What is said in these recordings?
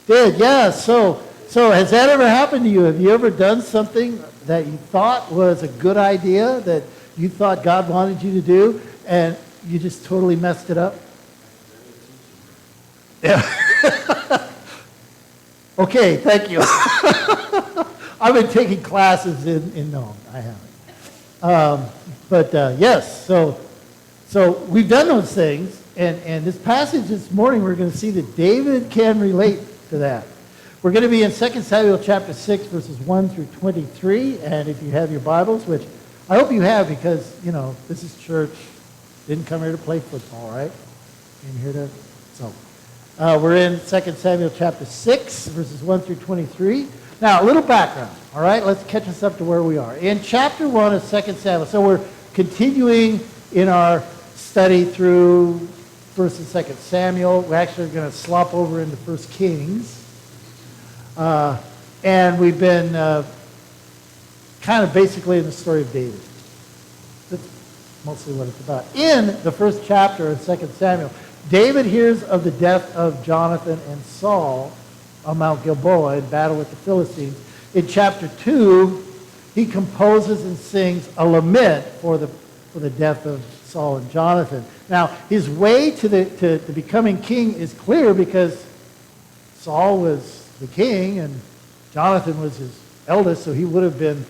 Did, yeah. So has that ever happened to you? Have you ever done something that you thought was a good idea, that you thought God wanted you to do, and you just totally messed it up? Yeah. Okay, thank you. I've been taking classes in no, I haven't. Yes, so we've done those things, and this passage this morning we're going to see that David can relate to that. We're going to be in 2 Samuel chapter 6, verses 1 through 23, and if you have your Bibles, which I hope you have because, this is church. Didn't come here to play football, right? Came here to... So, we're in 2 Samuel chapter 6, verses 1 through 23. Now, a little background, all right? Let's catch us up to where we are. In chapter 1 of 2 Samuel, so we're continuing in our study through 1st and 2nd Samuel. We're actually going to slop over into 1 Kings. And we've been kind of basically in the story of David. That's mostly what it's about. In the first chapter of 2 Samuel, David hears of the death of Jonathan and Saul on Mount Gilboa in battle with the Philistines. In chapter 2, he composes and sings a lament for the death of Saul and Jonathan. Now, his way to becoming king is clear because Saul was the king and Jonathan was his eldest, so he would have been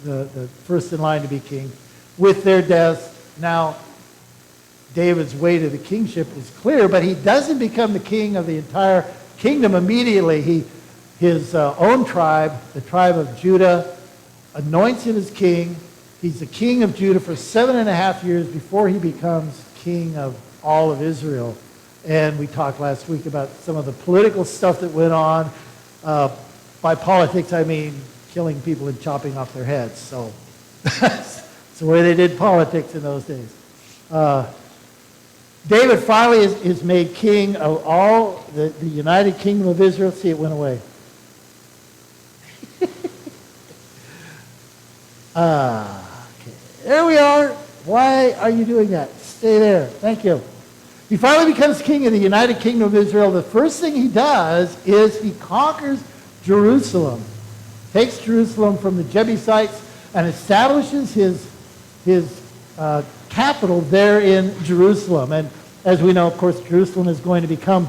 the first in line to be king. With their deaths, now David's way to the kingship is clear, but he doesn't become the king of the entire kingdom immediately. His own tribe, the tribe of Judah, anoints him as king. He's the king of Judah for 7.5 years before he becomes king of all of Israel. And we talked last week about some of the political stuff that went on. By politics, I mean killing people and chopping off their heads. So that's the way they did politics in those days. David finally is made king of all the United Kingdom of Israel. See, it went away. Okay. There we are. Why are you doing that? Stay there. Thank you. He finally becomes king of the United Kingdom of Israel. The first thing he does is he conquers Jerusalem, takes Jerusalem from the Jebusites, and establishes his capital there in Jerusalem. And as we know, of course, Jerusalem is going to become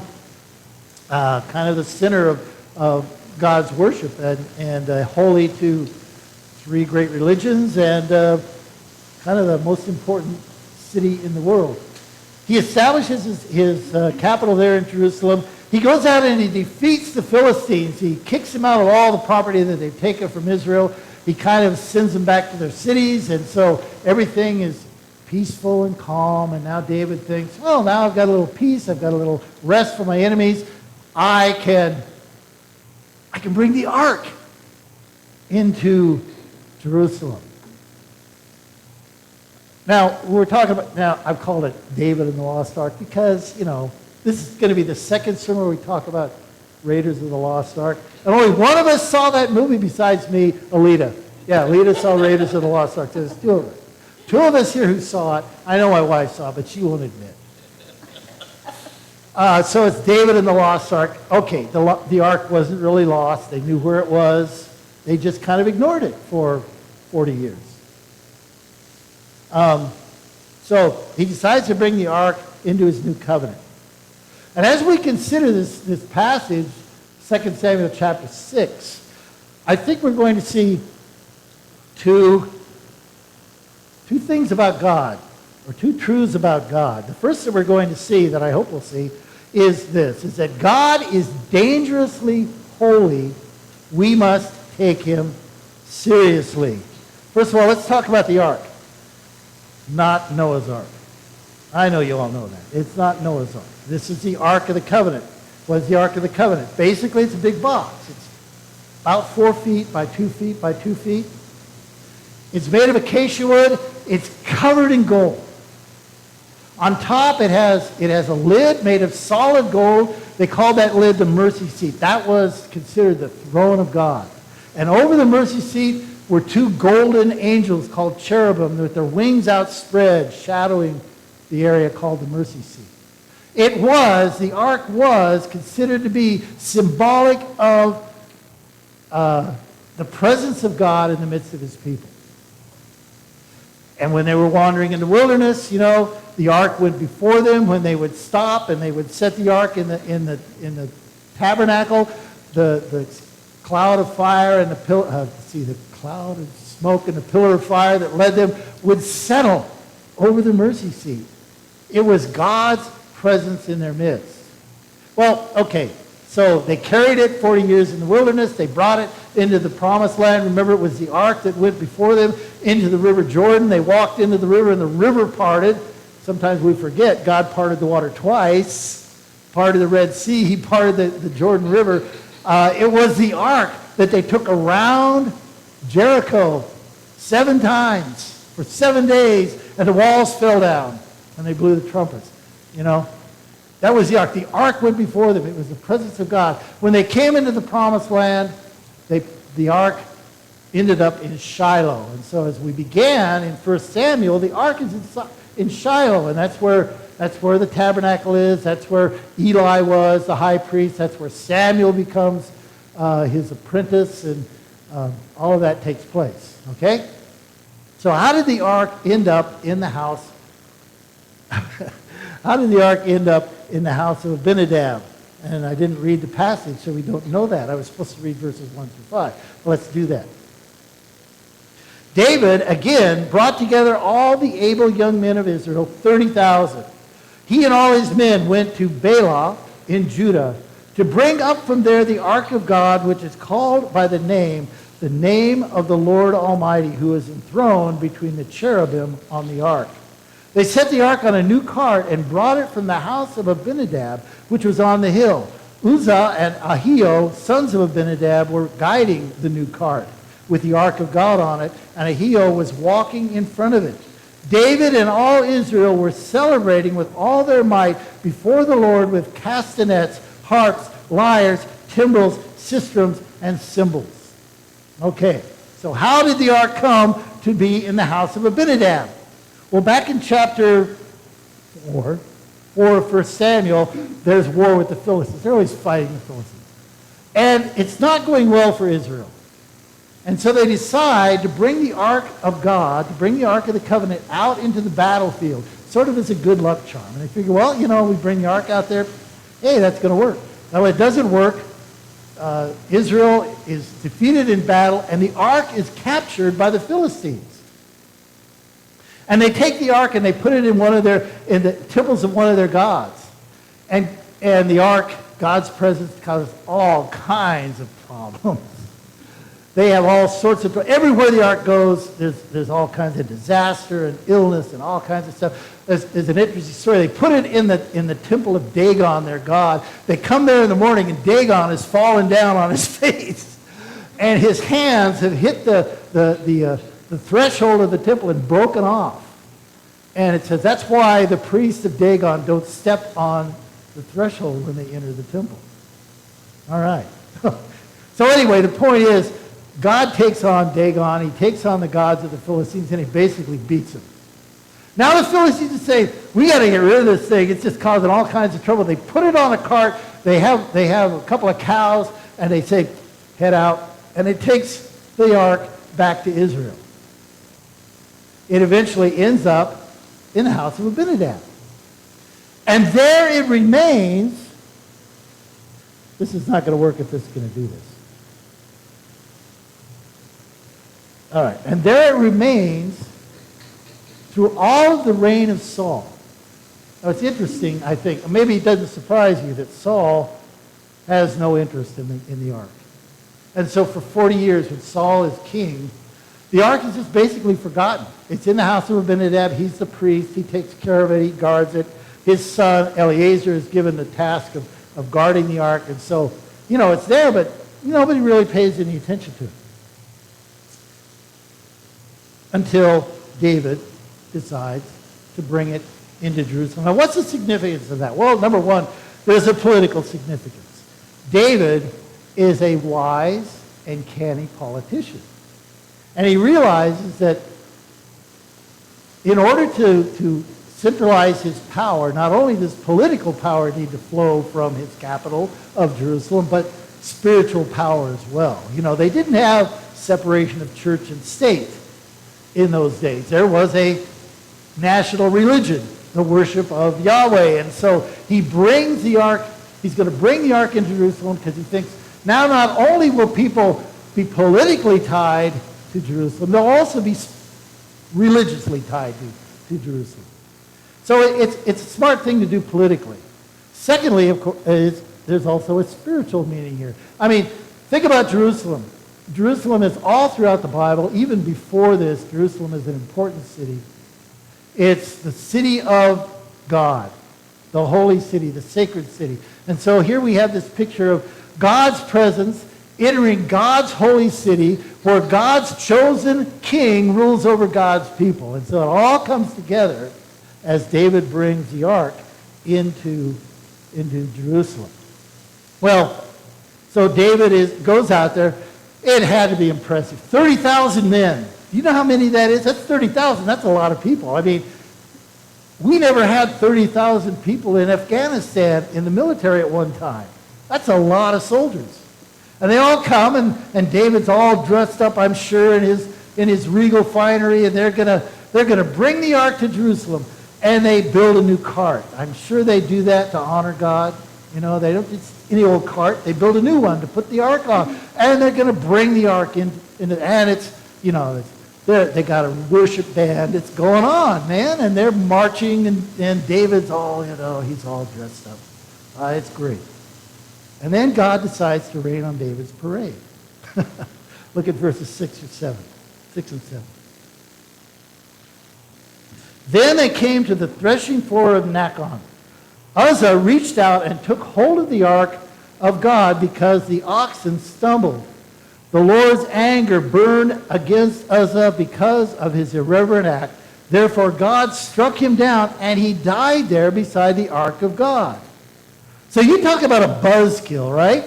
kind of the center of God's worship and holy to three great religions and kind of the most important city in the world. He establishes his capital there in Jerusalem. He goes out and he defeats the Philistines. He kicks them out of all the property that they've taken from Israel. He kind of sends them back to their cities, and so everything is peaceful and calm. And now David thinks, well, now I've got a little peace. I've got a little rest from my enemies. I can bring the ark into Jerusalem. Now, we're talking about, now I've called it David and the Lost Ark because, this is going to be the second sermon where we talk about Raiders of the Lost Ark. And only one of us saw that movie besides me, Alita. Yeah, Alita saw Raiders of the Lost Ark. There's two of us. Two of us here who saw it. I know my wife saw it, but she won't admit. So it's David and the Lost Ark. Okay, the ark wasn't really lost. They knew where it was. They just kind of ignored it for 40 years. So he decides to bring the ark into his new covenant. And as we consider this passage, 2 Samuel chapter 6, I think we're going to see two things about God, or two truths about God. The first that we're going to see, that I hope we'll see, is this, is that God is dangerously holy. We must take him seriously. First of all, let's talk about the ark. Not Noah's Ark. I know you all know that. It's not Noah's Ark. This is the Ark of the Covenant. What is the Ark of the Covenant? Basically, it's a big box. It's about 4 feet by 2 feet by 2 feet. It's made of acacia wood. It's covered in gold. On top, it has a lid made of solid gold. They called that lid the mercy seat. That was considered the throne of God. And over the mercy seat were 2 golden angels called cherubim with their wings outspread, shadowing the area called the mercy seat. The ark was considered to be symbolic of the presence of God in the midst of his people. And when they were wandering in the wilderness, the ark went before them. When they would stop and they would set the ark in the tabernacle, the cloud of fire and the cloud of smoke and the pillar of fire that led them would settle over the mercy seat. It was God's presence in their midst. Well, okay, so they carried it 40 years in the wilderness. They brought it into the promised land. Remember, it was the ark that went before them into the river Jordan. They walked into the river and the river parted. Sometimes we forget God parted the water twice. Parted the Red Sea. He parted the Jordan River. It was the ark that they took around Jericho 7 times for 7 days, and the walls fell down, and they blew the trumpets. That was the ark. The ark went before them. It was the presence of God. When they came into the promised land, the ark ended up in Shiloh. And so as we began in 1 Samuel, the ark is in Shiloh, and that's where the tabernacle is. That's where Eli was, the high priest. That's where Samuel becomes his apprentice, and all of that takes place. Okay? So how did the ark end up in the house? How did the ark end up in the house of Abinadab? And I didn't read the passage, so we don't know that. I was supposed to read verses 1 through 5. Let's do that. David, again, brought together all the able young men of Israel, 30,000. He and all his men went to Baalah in Judah to bring up from there the Ark of God, which is called by the name of the Lord Almighty, who is enthroned between the cherubim on the ark. They set the ark on a new cart and brought it from the house of Abinadab, which was on the hill. Uzzah and Ahio, sons of Abinadab, were guiding the new cart with the Ark of God on it, and Ahio was walking in front of it. David and all Israel were celebrating with all their might before the Lord with castanets, harps, lyres, timbrels, sistrums, and cymbals. Okay, so how did the ark come to be in the house of Abinadab? Well, back in chapter 4 of 1 Samuel, there's war with the Philistines. They're always fighting the Philistines. And it's not going well for Israel. And so they decide to bring the Ark of God, to bring the Ark of the Covenant out into the battlefield, sort of as a good luck charm. And they figure, well, we bring the Ark out there, hey, that's going to work. Now, it doesn't work. Israel is defeated in battle, and the Ark is captured by the Philistines. And they take the ark and they put it in the temples of one of their gods. And the ark, God's presence, causes all kinds of problems. They have all sorts of, everywhere the ark goes, there's all kinds of disaster and illness and all kinds of stuff. There's an interesting story. They put it in the temple of Dagon, their god. They come there in the morning and Dagon is fallen down on his face. And his hands have hit the threshold of the temple and broken off. And it says that's why the priests of Dagon don't step on the threshold when they enter the temple. All right. So anyway, the point is, God takes on Dagon, he takes on the gods of the Philistines, and he basically beats them. Now the Philistines say, we got to get rid of this thing. It's just causing all kinds of trouble. They put it on a cart. They have a couple of cows, and they say, head out. And it takes the ark back to Israel. It eventually ends up in the house of Abinadab. And there it remains. This is not going to work if this is going to do this. All right. And there it remains through all of the reign of Saul. Now it's interesting, I think. Maybe it doesn't surprise you that Saul has no interest in the ark. And so for 40 years when Saul is king, the ark is just basically forgotten. It's in the house of Abinadab. He's the priest. He takes care of it. He guards it. His son, Eleazar, is given the task of guarding the ark. And so, it's there, but nobody really pays any attention to it. Until David decides to bring it into Jerusalem. Now, what's the significance of that? Well, number one, there's a political significance. David is a wise and canny politician. And he realizes that in order to centralize his power. Not only does political power need to flow from his capital of Jerusalem, but spiritual power as well. You know, they didn't have separation of church and state in those days. There was a national religion, the worship of Yahweh. And so he brings the ark, he's going to bring the ark into Jerusalem because he thinks now not only will people be politically tied to Jerusalem, they'll also be religiously tied to Jerusalem. So it's a smart thing to do politically. Secondly, of course, there's also a spiritual meaning here. I mean, think about Jerusalem. Jerusalem is all throughout the Bible. Even before this, Jerusalem is an important city. It's the city of God, the holy city, the sacred city. And so here we have this picture of God's presence entering God's holy city where God's chosen king rules over God's people. And so it all comes together as David brings the ark into Jerusalem. Well, so David goes out there. It had to be impressive. 30,000 men. You know how many that is? That's 30,000. That's a lot of people. I mean, we never had 30,000 people in Afghanistan in the military at one time. That's a lot of soldiers. And they all come, and David's all dressed up, I'm sure, in his regal finery, and they're gonna bring the ark to Jerusalem, and they build a new cart. I'm sure they do that to honor God. You know, they don't just any old cart. They build a new one to put the ark on, and they're going to bring the ark in, and it's, you know, they got a worship band. It's going on, man, and they're marching, and David's all, you know, he's all dressed up. It's great. And then God decides to rain on David's parade. Look at verses 6 and 7. Then they came to the threshing floor of Nacon. Uzzah reached out and took hold of the ark of God because the oxen stumbled. The Lord's anger burned against Uzzah because of his irreverent act. Therefore God struck him down, and he died there beside the ark of God. So you talk about a buzzkill, right?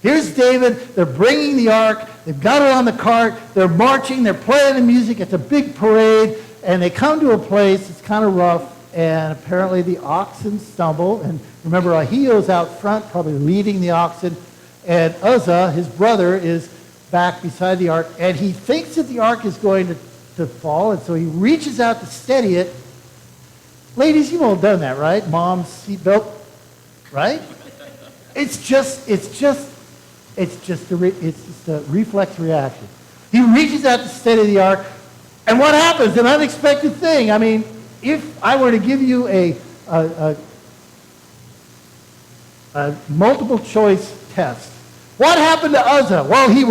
Here's David. They're bringing the ark. They've got it on the cart. They're marching. They're playing the music. It's a big parade. And they come to a place. It's kind of rough. And apparently the oxen stumble. And remember, Ahio's out front, probably leading the oxen. And Uzzah, his brother, is back beside the ark. And he thinks that the ark is going to fall. And so he reaches out to steady it. Ladies, you've all done that, right? Mom's seatbelt, right? It's just a reflex reaction. He reaches out to steady the ark. And what happens? An unexpected thing. I mean, if I were to give you a multiple choice test, what happened to Uzzah? Well, he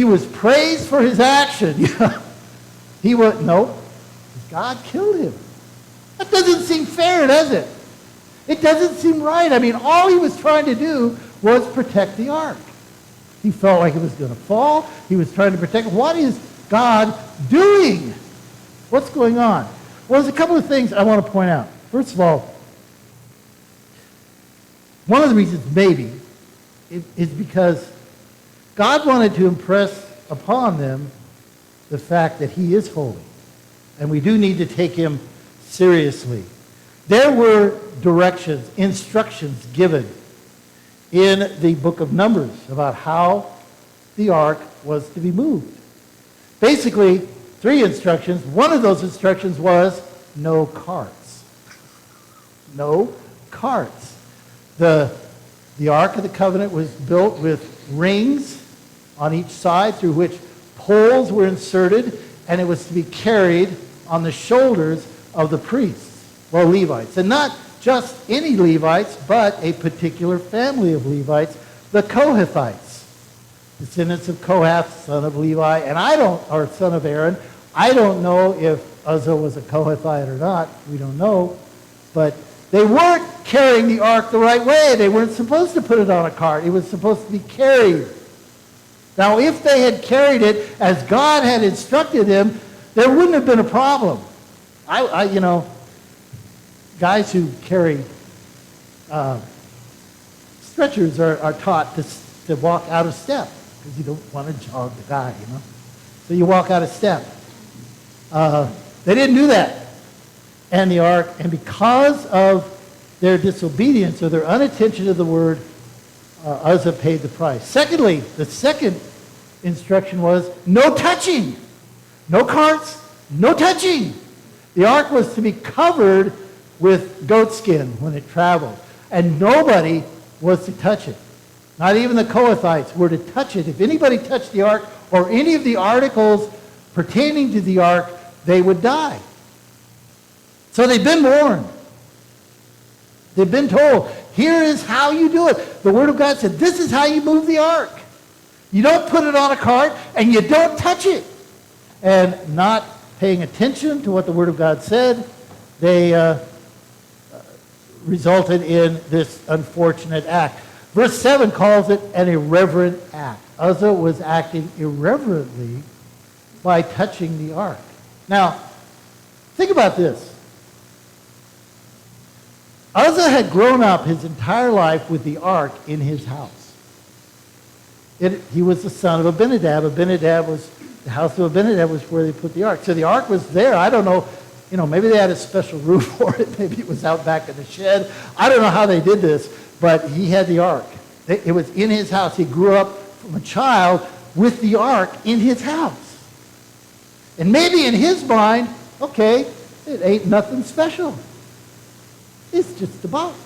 was praised for his action. God killed him. That doesn't seem fair, does it? It doesn't seem right. I mean, all he was trying to do was protect the ark. He felt like it was going to fall. He was trying to protect it. What is God doing? What's going on? Well, there's a couple of things I want to point out. First of all, one of the reasons maybe is because God wanted to impress upon them the fact that he is holy. And we do need to take him seriously. There were directions, instructions given in the book of Numbers about how the ark was to be moved. Basically, 3 instructions. One of those instructions was no carts. No carts. The Ark of the Covenant was built with rings on each side through which poles were inserted, and it was to be carried on the shoulders of the priests, well, Levites. And not just any Levites, but a particular family of Levites, the Kohathites. Descendants of Kohath, son of Levi, or son of Aaron. I don't know if Uzzah was a Kohathite or not. We don't know. But they weren't carrying the ark the right way. They weren't supposed to put it on a cart. It was supposed to be carried. Now, if they had carried it as God had instructed them, there wouldn't have been a problem. Guys who carry stretchers are taught to walk out of step because you don't want to jog the guy, So you walk out of step. They didn't do that. and the ark, and because of their disobedience or their unattention to the word, Uzzah paid the price. Secondly, the second instruction was no touching. No carts, no touching. The ark was to be covered with goat skin when it traveled, and nobody was to touch it. Not even the Kohathites were to touch it. If anybody touched the ark or any of the articles pertaining to the ark, they would die. So they've been warned. They've been told, here is how you do it. The Word of God said, this is how you move the ark. You don't put it on a cart, and you don't touch it. And not paying attention to what the Word of God said, they resulted in this unfortunate act. Verse 7 calls it an irreverent act. Uzzah was acting irreverently by touching the ark. Now, think about this. Uzzah had grown up his entire life with the ark in his house. He was the son of Abinadab. The house of Abinadab was where they put the ark. So the ark was there. I don't know, maybe they had a special roof for it. Maybe it was out back in the shed. I don't know how they did this, but he had the ark. It was in his house. He grew up from a child with the ark in his house. And maybe in his mind, okay, it ain't nothing special. It's just a box.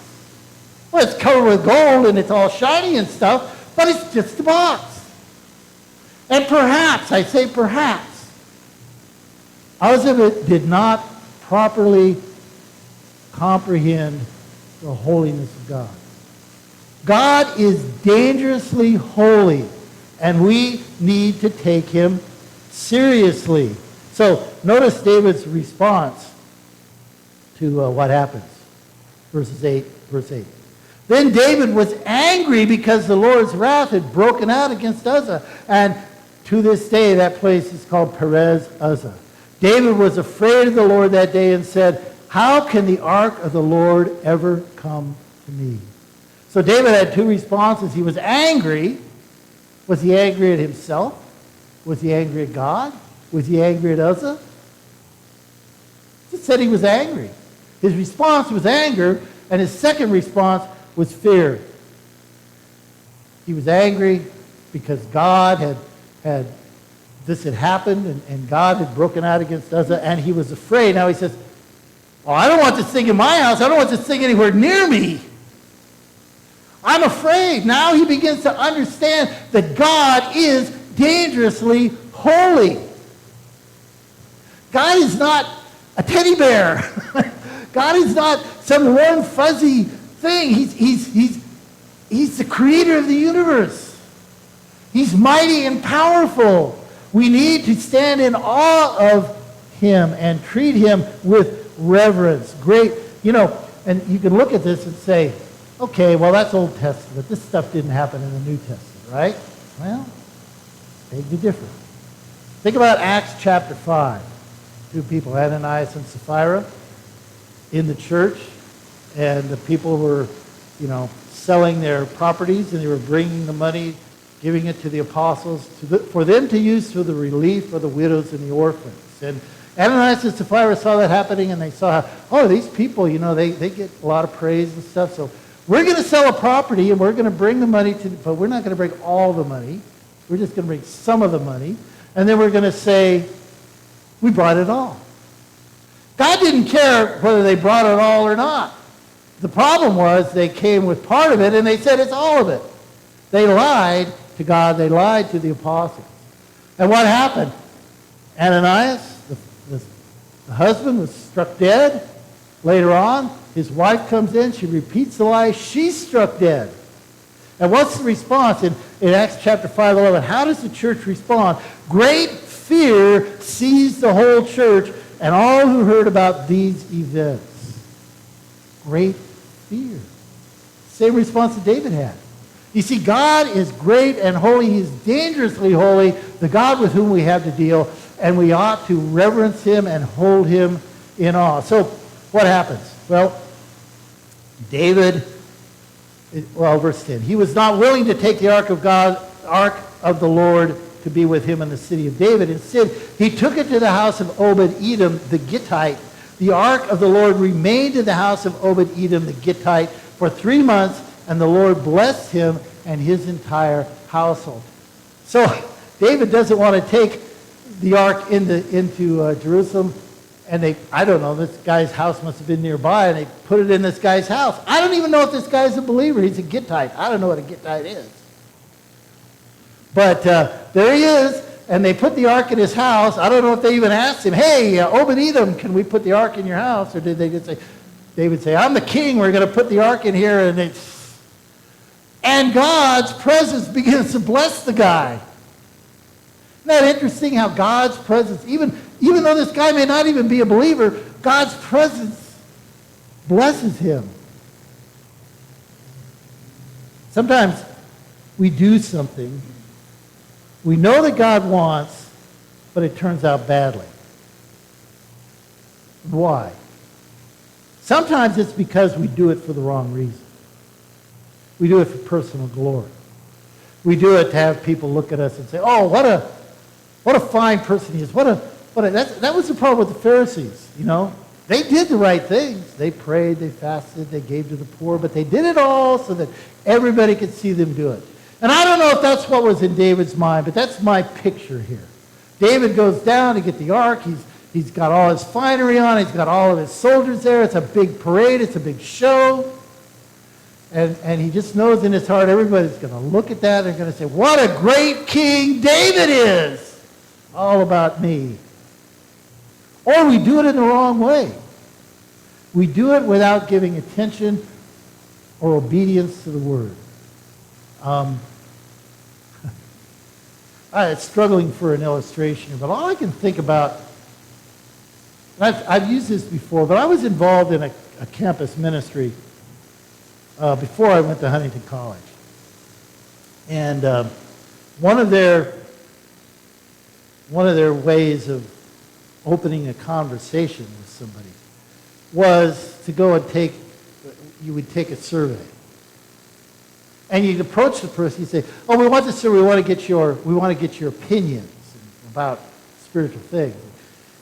Well, it's covered with gold and it's all shiny and stuff, but it's just a box. And perhaps, I say perhaps, Uzzah did not properly comprehend the holiness of God. God is dangerously holy, and we need to take him seriously. So notice David's response to what happens. Verse 8. Then David was angry because the Lord's wrath had broken out against Uzzah, and to this day that place is called Perez Uzzah. David was afraid of the Lord that day and said, how can the ark of the Lord ever come to me? So David had two responses. He was angry. Was he angry at himself? Was he angry at God? Was he angry at Uzzah? He said he was angry. His response was anger, and his second response was fear. He was angry because God this had happened, and God had broken out against Uzzah, and he was afraid. Now he says, oh, I don't want this thing in my house. I don't want this thing anywhere near me. I'm afraid. Now he begins to understand that God is dangerously holy. God is not a teddy bear. God is not some warm, fuzzy thing. He's the creator of the universe. He's mighty and powerful. We need to stand in awe of him and treat him with reverence. Great, and you can look at this and say, okay, well, that's Old Testament. This stuff didn't happen in the New Testament, right? Well, beg to differ. Think about Acts chapter 5. Two people, Ananias and Sapphira, in the church, and the people were, selling their properties, and they were bringing the money, giving it to the apostles for them to use for the relief of the widows and the orphans. And Ananias and Sapphira saw that happening, and they saw, these people, they get a lot of praise and stuff, so we're going to sell a property, and we're going to bring the money but we're not going to bring all the money. We're just going to bring some of the money, and then we're going to say, we brought it all. God didn't care whether they brought it all or not. The problem was they came with part of it, and they said it's all of it. They lied to God. They lied to the apostles. And what happened? Ananias, the husband, was struck dead. Later on, his wife comes in. She repeats the lie. She's struck dead. And what's the response in Acts chapter 5:11? How does the church respond? Great fear seized the whole church and all who heard about these events. Great fear. Same response that David had. You see, God is great and holy. He is dangerously holy, the God with whom we have to deal, and we ought to reverence him and hold him in awe. So what happens? Well, David, verse 10, he was not willing to take the ark of God, ark of the Lord, to be with him in the city of David. Instead, he took it to the house of Obed-Edom, the Gittite, The ark of the Lord remained in the house of Obed-Edom the Gittite for 3 months, and the Lord blessed him and his entire household. So David doesn't want to take the ark into Jerusalem, and I don't know, this guy's house must have been nearby, and they put it in this guy's house. I don't even know if this guy's a believer. He's a Gittite. I don't know what a Gittite is. But there he is, and they put the ark in his house. I don't know if they even asked him, hey, Obed-Edom, can we put the ark in your house? Or did they just say, David say, I'm the king, we're going to put the ark in here, and God's presence begins to bless the guy. Isn't that interesting how God's presence, even though this guy may not even be a believer, God's presence blesses him. Sometimes we do something we know that God wants, but it turns out badly. Why? Sometimes it's because we do it for the wrong reason. We do it for personal glory. We do it to have people look at us and say, oh, what a fine person he is. That was the problem with the Pharisees, you know. They did the right things. They prayed, they fasted, they gave to the poor, but they did it all so that everybody could see them do it. And I don't know if that's what was in David's mind, but that's my picture here. David goes down to get the ark. He's got all his finery on. He's got all of his soldiers there. It's a big parade. It's a big show. And he just knows in his heart everybody's going to look at that and going to say, what a great king David is. All about me. Or we do it in the wrong way. We do it without giving attention or obedience to the word. I'm struggling for an illustration, but all I can think about, I've used this before, but I was involved in a campus ministry before I went to Huntington College. And one of their ways of opening a conversation with somebody was to go and you would take a survey. And you'd approach the person, you'd say, oh, we want this survey, we want to get your opinions about spiritual things.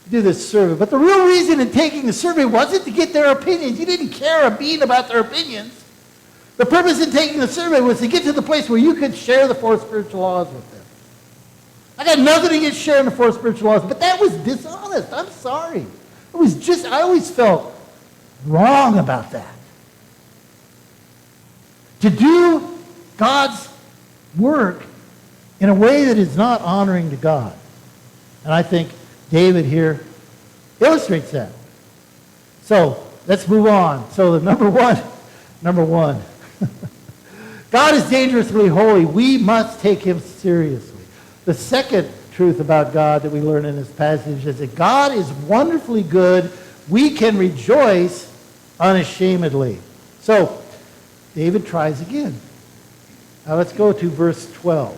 You do this survey. But the real reason in taking the survey wasn't to get their opinions. You didn't care a bean about their opinions. The purpose in taking the survey was to get to the place where you could share the 4 spiritual laws with them. I got nothing against sharing the 4 spiritual laws, but that was dishonest. I'm sorry. I always felt wrong about that. To do God's work in a way that is not honoring to God. And I think David here illustrates that. So let's move on. So the number one. God is dangerously holy. We must take him seriously. The second truth about God that we learn in this passage is that God is wonderfully good. We can rejoice unashamedly. So David tries again. Now let's go to verse 12.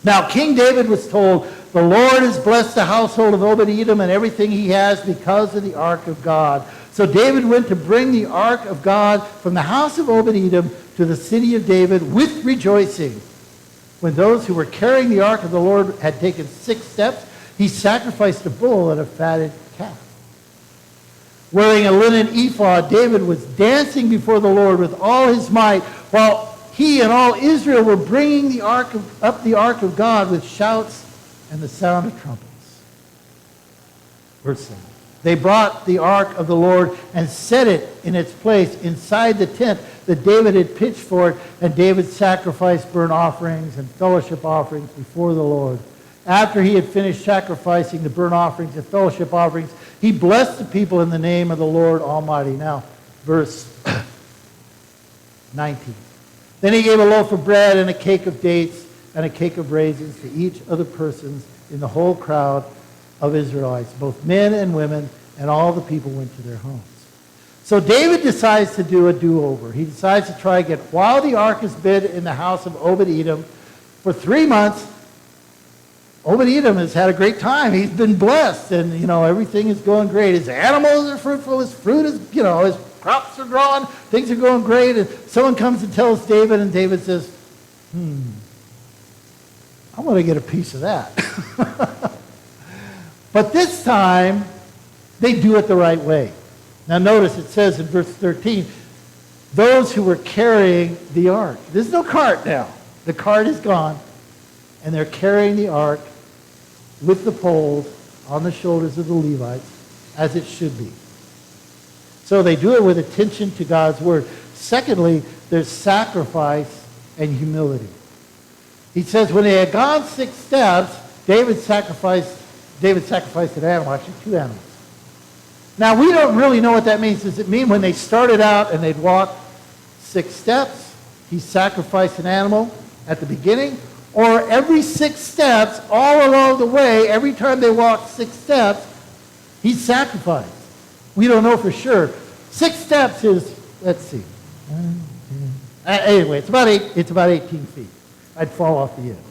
Now King David was told, the Lord has blessed the household of Obed-Edom and everything he has because of the Ark of God. So David went to bring the Ark of God from the house of Obed-Edom to the city of David with rejoicing. When those who were carrying the Ark of the Lord had taken 6 steps, he sacrificed a bull and a fatted calf. Wearing a linen ephod, David was dancing before the Lord with all his might, while he and all Israel were bringing up the Ark of God with shouts and the sound of trumpets. Verse 7. They brought the Ark of the Lord and set it in its place inside the tent that David had pitched for it, and David sacrificed burnt offerings and fellowship offerings before the Lord. After he had finished sacrificing the burnt offerings and fellowship offerings, he blessed the people in the name of the Lord Almighty. Now, verse 19. Then he gave a loaf of bread and a cake of dates and a cake of raisins to each of the persons in the whole crowd of Israelites, both men and women, and all the people went to their homes. So David decides to do a do-over. He decides to try again. While the ark has been in the house of Obed-Edom for 3 months, Obed-Edom has had a great time. He's been blessed, and, everything is going great. His animals are fruitful. His fruit is, his crops are growing. Things are going great. And someone comes and tells David, and David says, I want to get a piece of that. But this time, They do it the right way. Now notice it says in verse 13, those who were carrying the ark. There's no cart now. The cart is gone. And they're carrying the ark with the poles on the shoulders of the Levites, as it should be. So they do it with attention to God's word. Secondly, there's sacrifice and humility. He says when they had gone 6 steps, David sacrificed an animal, actually 2 animals. Now, we don't really know what that means. Does it mean when they started out and they'd walk 6 steps, he sacrificed an animal at the beginning? Or every 6 steps, all along the way, every time they walked 6 steps, he sacrificed? We don't know for sure. 6 steps is, let's see. Anyway, it's about 18 feet. I'd fall off the end.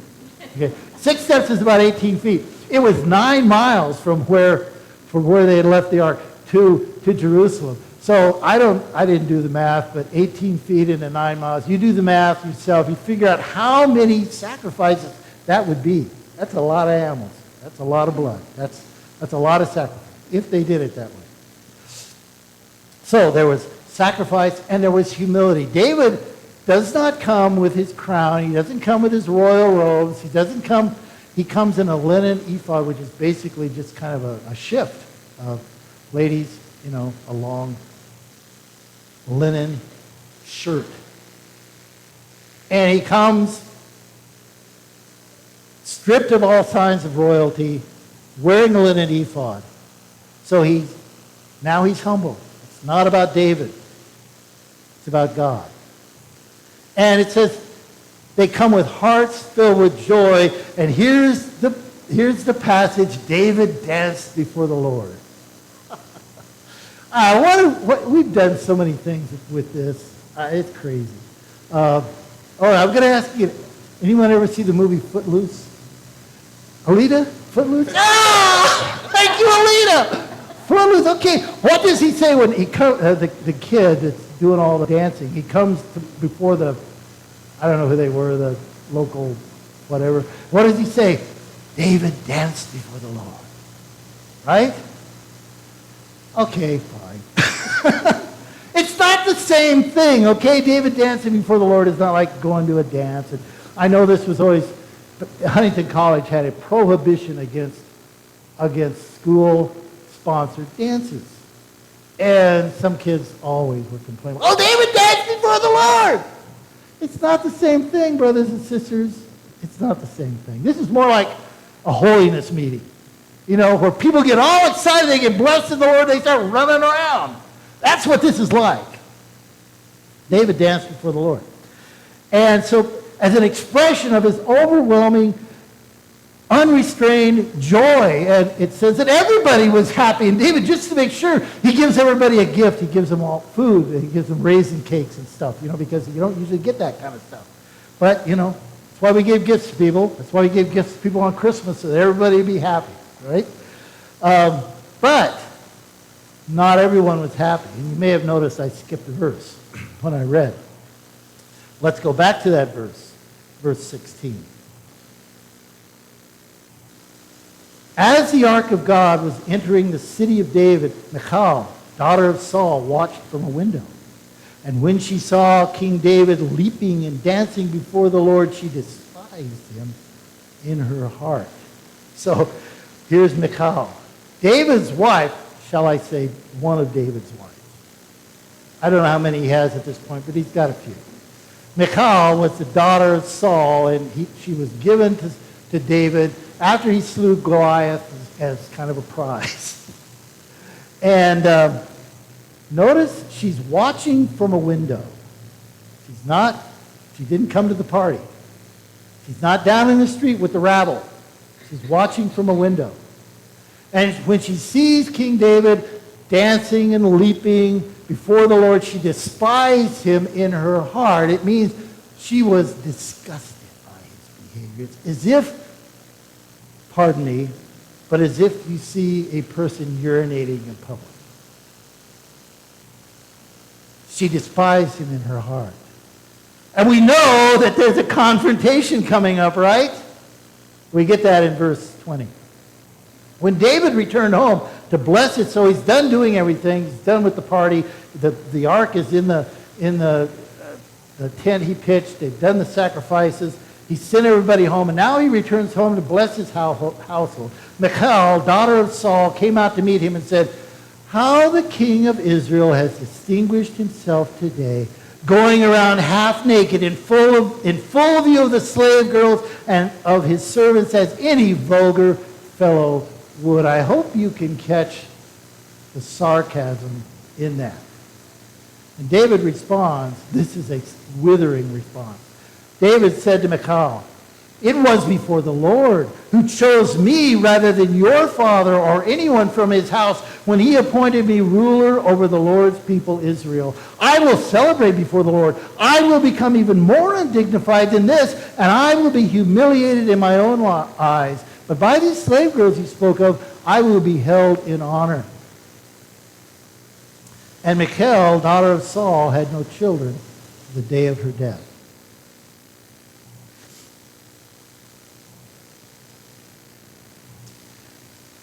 Okay. 6 steps is about 18 feet. It was 9 miles from where they had left the ark to Jerusalem. So I didn't do the math, but 18 feet into 9 miles. You do the math yourself. You figure out how many sacrifices that would be. That's a lot of animals. That's a lot of blood. That's a lot of sacrifice, if they did it that way. So there was sacrifice and there was humility. David does not come with his crown. He doesn't come with his royal robes. He comes in a linen ephod, which is basically just kind of a shift of ladies, a long linen shirt. And he comes stripped of all signs of royalty, wearing a linen ephod. So now he's humble. It's not about David. It's about God. And it says they come with hearts filled with joy. And here's the passage, David danced before the Lord. We've done so many things with this. It's crazy. All right, I'm going to ask you, anyone ever see the movie Footloose? Alita? Footloose? Ah! Thank you, Alita! Footloose, okay. What does he say when he comes, the kid that's doing all the dancing, he comes before I don't know who they were, the local whatever. What does he say? David danced before the Lord. Right? Okay, fine. It's not the same thing, okay? David dancing before the Lord is not like going to a dance. And I know this was always, Huntington College had a prohibition against school-sponsored dances. And some kids always would complain, oh, David danced before the Lord! It's not the same thing, brothers and sisters. It's not the same thing. This is more like a holiness meeting. Where people get all excited, they get blessed in the Lord, they start running around. That's what this is like. David danced before the Lord. And so, as an expression of his overwhelming, unrestrained joy, and it says that everybody was happy. And David, just to make sure, he gives everybody a gift. He gives them all food. He gives them raisin cakes and stuff, because you don't usually get that kind of stuff. But, that's why we gave gifts to people. That's why we gave gifts to people on Christmas, so that everybody would be happy. Right? But not everyone was happy. And you may have noticed I skipped a verse when I read. Let's go back to that verse, verse 16. As the Ark of God was entering the city of David, Michal, daughter of Saul, watched from a window. And when she saw King David leaping and dancing before the Lord, she despised him in her heart. So, here's Michal. David's wife, shall I say, one of David's wives. I don't know how many he has at this point, but he's got a few. Michal was the daughter of Saul, and she was given to David after he slew Goliath as kind of a prize. And notice she's watching from a window. She didn't come to the party. She's not down in the street with the rabble. She's watching from a window. And when she sees King David dancing and leaping before the Lord, she despised him in her heart. It means she was disgusted by his behavior. It's as if, pardon me, but as if you see a person urinating in public. She despised him in her heart. And we know that there's a confrontation coming up, right? We get that in verse 20. When David returned home to bless it, so he's done doing everything. He's done with the party. The ark is in the tent he pitched. They've done the sacrifices. He sent everybody home, and now he returns home to bless his household. Michal, daughter of Saul, came out to meet him and said, "How the king of Israel has distinguished himself today, going around half naked in full view of the slave girls and of his servants as any vulgar fellow would." I hope you can catch the sarcasm in that. And David responds, this is a withering response. David said to Michal, "It was before the Lord who chose me rather than your father or anyone from his house when he appointed me ruler over the Lord's people Israel. I will celebrate before the Lord. I will become even more undignified than this, and I will be humiliated in my own eyes. But by these slave girls you spoke of, I will be held in honor." And Michal, daughter of Saul, had no children to the day of her death.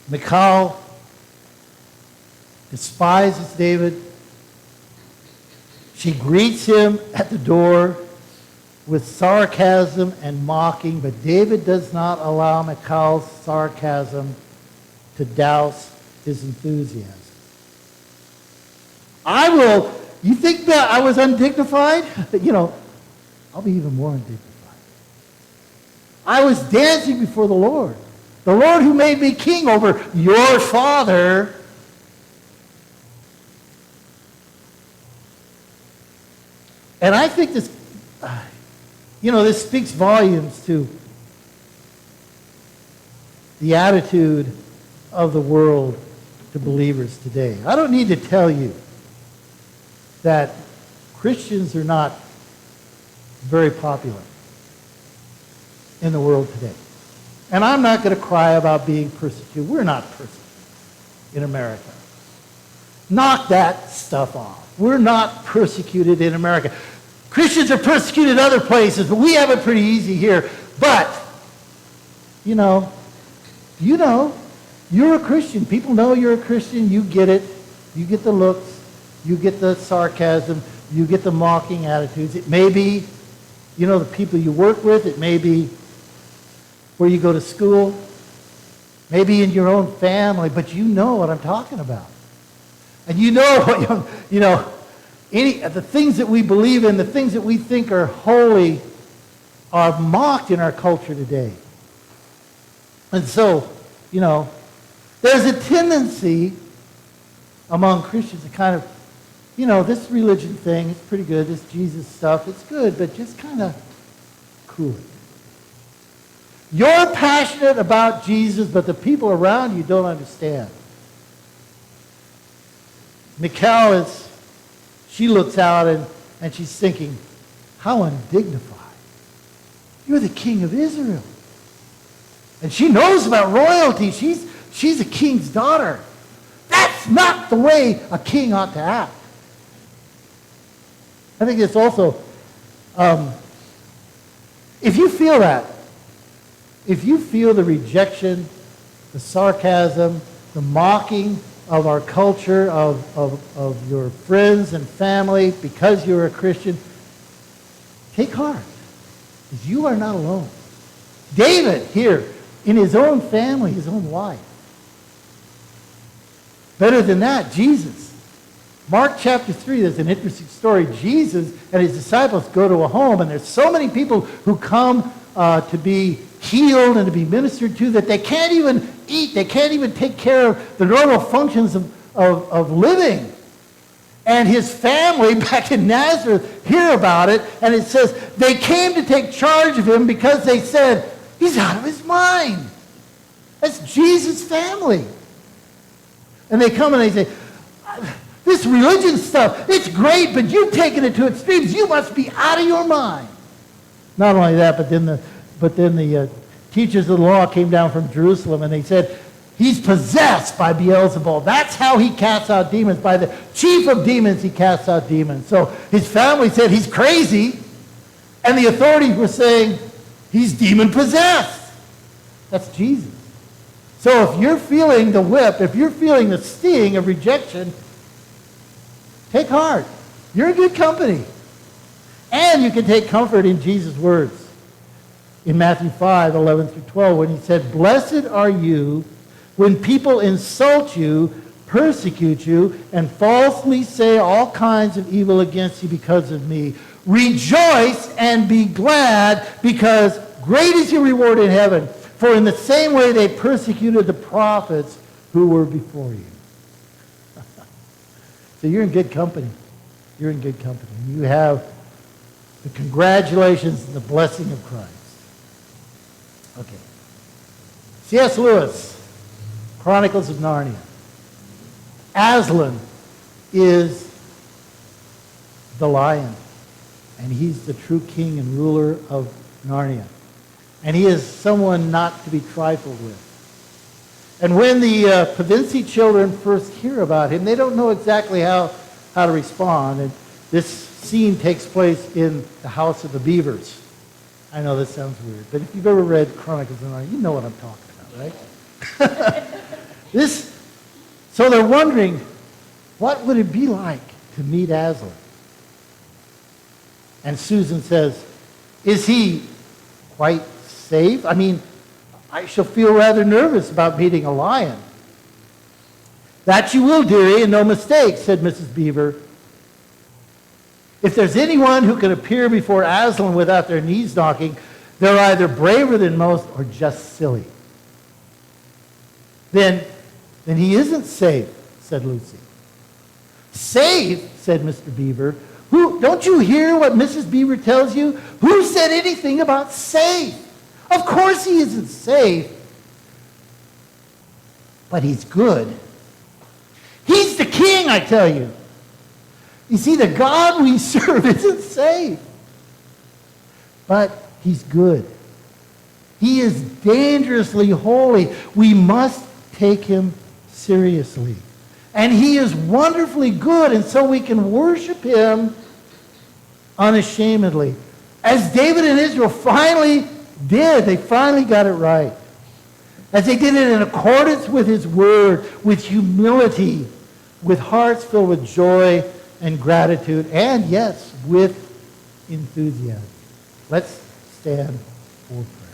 Michal despises David. She greets him at the door with sarcasm and mocking, but David does not allow Michal's sarcasm to douse his enthusiasm. You think that I was undignified? I'll be even more undignified. I was dancing before the Lord who made me king over your father. And I think this speaks volumes to the attitude of the world to believers today. I don't need to tell you that Christians are not very popular in the world today. And I'm not going to cry about being persecuted. We're not persecuted in America. Knock that stuff off. We're not persecuted in America. Christians are persecuted other places, but we have it pretty easy here. But, you're a Christian. People know you're a Christian. You get it. You get the looks. You get the sarcasm. You get the mocking attitudes. It may be, the people you work with. It may be where you go to school. Maybe in your own family. But you know what I'm talking about. And the things that we believe in, the things that we think are holy, are mocked in our culture today. And so, there's a tendency among Christians to kind of, this religion thing is pretty good, this Jesus stuff, it's good, but just kind of cool it. You're passionate about Jesus, but the people around you don't understand. Michal she looks out and she's thinking, how undignified. You're the king of Israel. And she knows about royalty. She's a king's daughter. That's not the way a king ought to act. I think it's also, if you feel that, if you feel the rejection, the sarcasm, the mocking of our culture, of your friends and family because you're a Christian, take heart, because you are not alone. David here, in his own family, his own life. Better than that, Jesus. Mark chapter 3, there's an interesting story. Jesus and his disciples go to a home, and there's so many people who come to be healed and to be ministered to that they can't even eat. They can't even take care of the normal functions of living. And his family back in Nazareth hear about it, and it says they came to take charge of him because they said, he's out of his mind. That's Jesus' family. And they come and they say, this religion stuff, it's great, but you've taken it to extremes. You must be out of your mind. Not only that, but then the teachers of the law came down from Jerusalem and they said, he's possessed by Beelzebul. That's how he casts out demons. By the chief of demons, he casts out demons. So his family said he's crazy, and the authorities were saying he's demon-possessed. That's Jesus. So if you're feeling the whip, if you're feeling the sting of rejection, take heart. You're in good company. And you can take comfort in Jesus' words in Matthew 5, 11 through 12, when he said, "Blessed are you when people insult you, persecute you, and falsely say all kinds of evil against you because of me. Rejoice and be glad, because great is your reward in heaven. For in the same way they persecuted the prophets who were before you." So you're in good company. You're in good company. You have the congratulations and the blessing of Christ. Okay. C.S. Lewis, Chronicles of Narnia. Aslan is the lion, and he's the true king and ruler of Narnia. And he is someone not to be trifled with. And when the Pevensie children first hear about him, they don't know exactly how to respond. And this scene takes place in the house of the beavers. I know this sounds weird, but if you've ever read Chronicles of Narnia, you know what I'm talking about, right? So they're wondering, what would it be like to meet Aslan? And Susan says, "Is he quite safe? I mean, I shall feel rather nervous about meeting a lion." "That you will, dearie, and no mistake," said Mrs. Beaver. "If there's anyone who can appear before Aslan without their knees knocking, they're either braver than most or just silly." Then he isn't safe," said Lucy. "Safe?" said Mr. Beaver. Don't you hear what Mrs. Beaver tells you? Who said anything about safe? Of course he isn't safe. But he's good. He's the king, I tell you. You see, the God we serve isn't safe. But he's good. He is dangerously holy. We must take him seriously. And he is wonderfully good, and so we can worship him unashamedly. As David and Israel finally did. They finally got it right. As they did it in accordance with his word, with humility, with hearts filled with joy and gratitude, and yes, with enthusiasm. Let's stand for prayer.